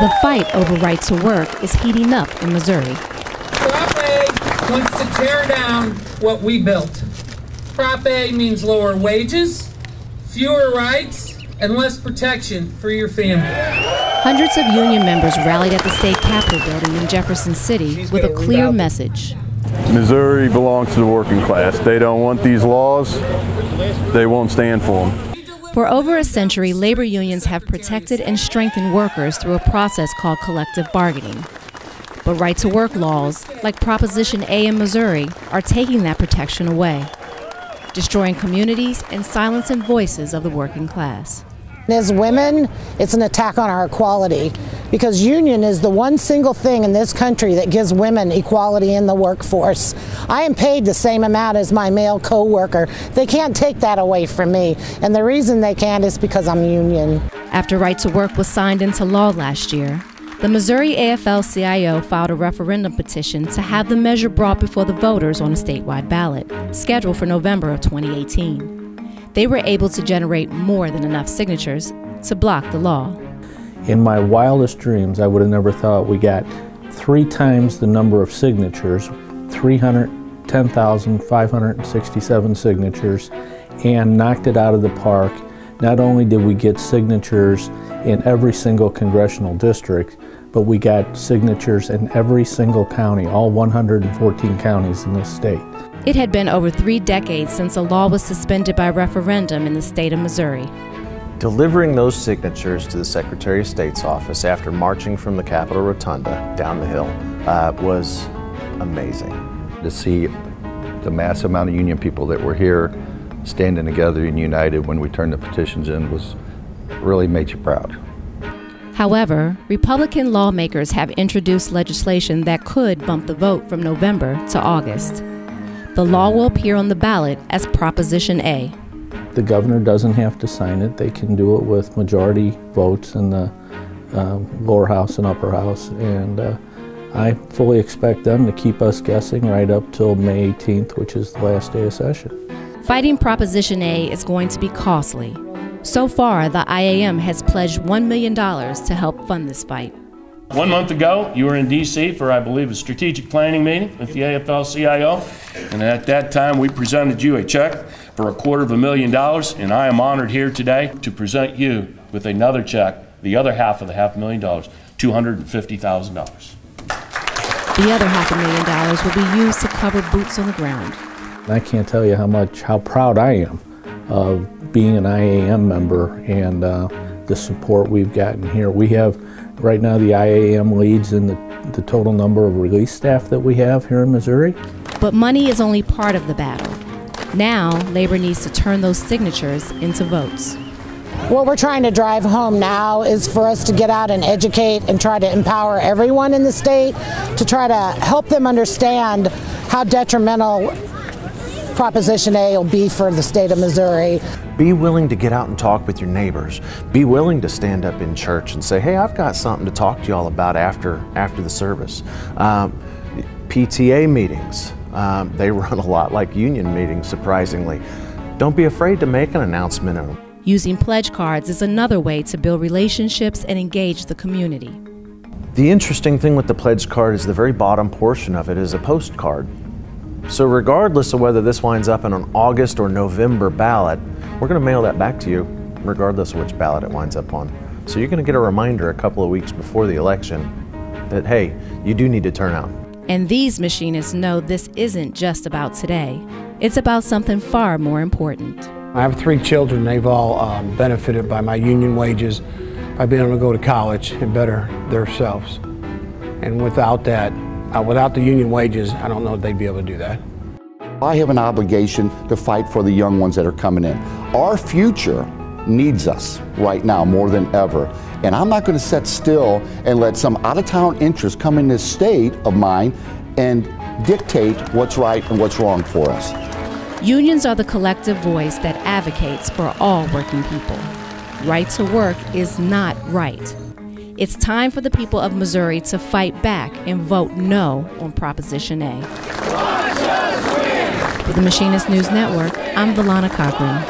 The fight over right to work is heating up in Missouri. Prop A wants to tear down what we built. Prop A means lower wages, fewer rights, and less protection for your family. Hundreds of union members rallied at the state capitol building in Jefferson City with a clear message. Missouri belongs to the working class. They don't want these laws. They won't stand for them. For over a century, labor unions have protected and strengthened workers through a process called collective bargaining. But right-to-work laws, like Proposition A in Missouri, are taking that protection away, destroying communities and silencing voices of the working class. As women, it's an attack on our equality, because union is the one single thing in this country that gives women equality in the workforce. I am paid the same amount as my male co-worker. They can't take that away from me, and the reason they can't is because I'm union. After right to work was signed into law last year, the Missouri afl-cio filed a referendum petition to have the measure brought before the voters on a statewide ballot, scheduled for November of 2018. They were able to generate more than enough signatures to block the law. In my wildest dreams, I would have never thought we got 3 times the number of signatures, 310,567 signatures, and knocked it out of the park. Not only did we get signatures in every single congressional district, but we got signatures in every single county, all 114 counties in this state. It had been over 3 decades since a law was suspended by referendum in the state of Missouri. Delivering those signatures to the Secretary of State's office after marching from the Capitol Rotunda down the hill was amazing. To see the massive amount of union people that were here standing together and united when we turned the petitions in really made you proud. However, Republican lawmakers have introduced legislation that could bump the vote from November to August. The law will appear on the ballot as Proposition A. The governor doesn't have to sign it. They can do it with majority votes in the lower house and upper house. And I fully expect them to keep us guessing right up till May 18th, which is the last day of session. Fighting Proposition A is going to be costly. So far, the IAM has pledged $1 million to help fund this fight. 1 month ago, you were in D.C. for, I believe, a strategic planning meeting with the afl-cio, and at that time we presented you a check for $250,000, and I am honored here today to present you with another check, the other half of the $500,000, $250,000. The other $500,000 will be used to cover boots on the ground. I can't tell you how proud I am of being an IAM member and the support we've gotten here. We have right now the IAM leads in the total number of release staff that we have here in Missouri. But money is only part of the battle. Now, labor needs to turn those signatures into votes. What we're trying to drive home now is for us to get out and educate and try to empower everyone in the state to try to help them understand how detrimental Proposition A will be for the state of Missouri. Be willing to get out and talk with your neighbors. Be willing to stand up in church and say, hey, I've got something to talk to y'all about after the service. PTA meetings, they run a lot like union meetings, surprisingly. Don't be afraid to make an announcement of them. Using pledge cards is another way to build relationships and engage the community. The interesting thing with the pledge card is the very bottom portion of it is a postcard. So regardless of whether this winds up in an August or November ballot, we're going to mail that back to you regardless of which ballot it winds up on. So you're going to get a reminder a couple of weeks before the election that, hey, you do need to turn out. And these machinists know this isn't just about today. It's about something far more important. I have 3 children. They've all benefited by my union wages, by being able to go to college and better themselves. And without that, without the union wages, I don't know if they'd be able to do that. I have an obligation to fight for the young ones that are coming in. Our future needs us right now more than ever. And I'm not going to sit still and let some out-of-town interest come in this state of mine and dictate what's right and what's wrong for us. Unions are the collective voice that advocates for all working people. Right to work is not right. It's time for the people of Missouri to fight back and vote no on Proposition A. For the Machinist News Network, I'm Valana Cochran.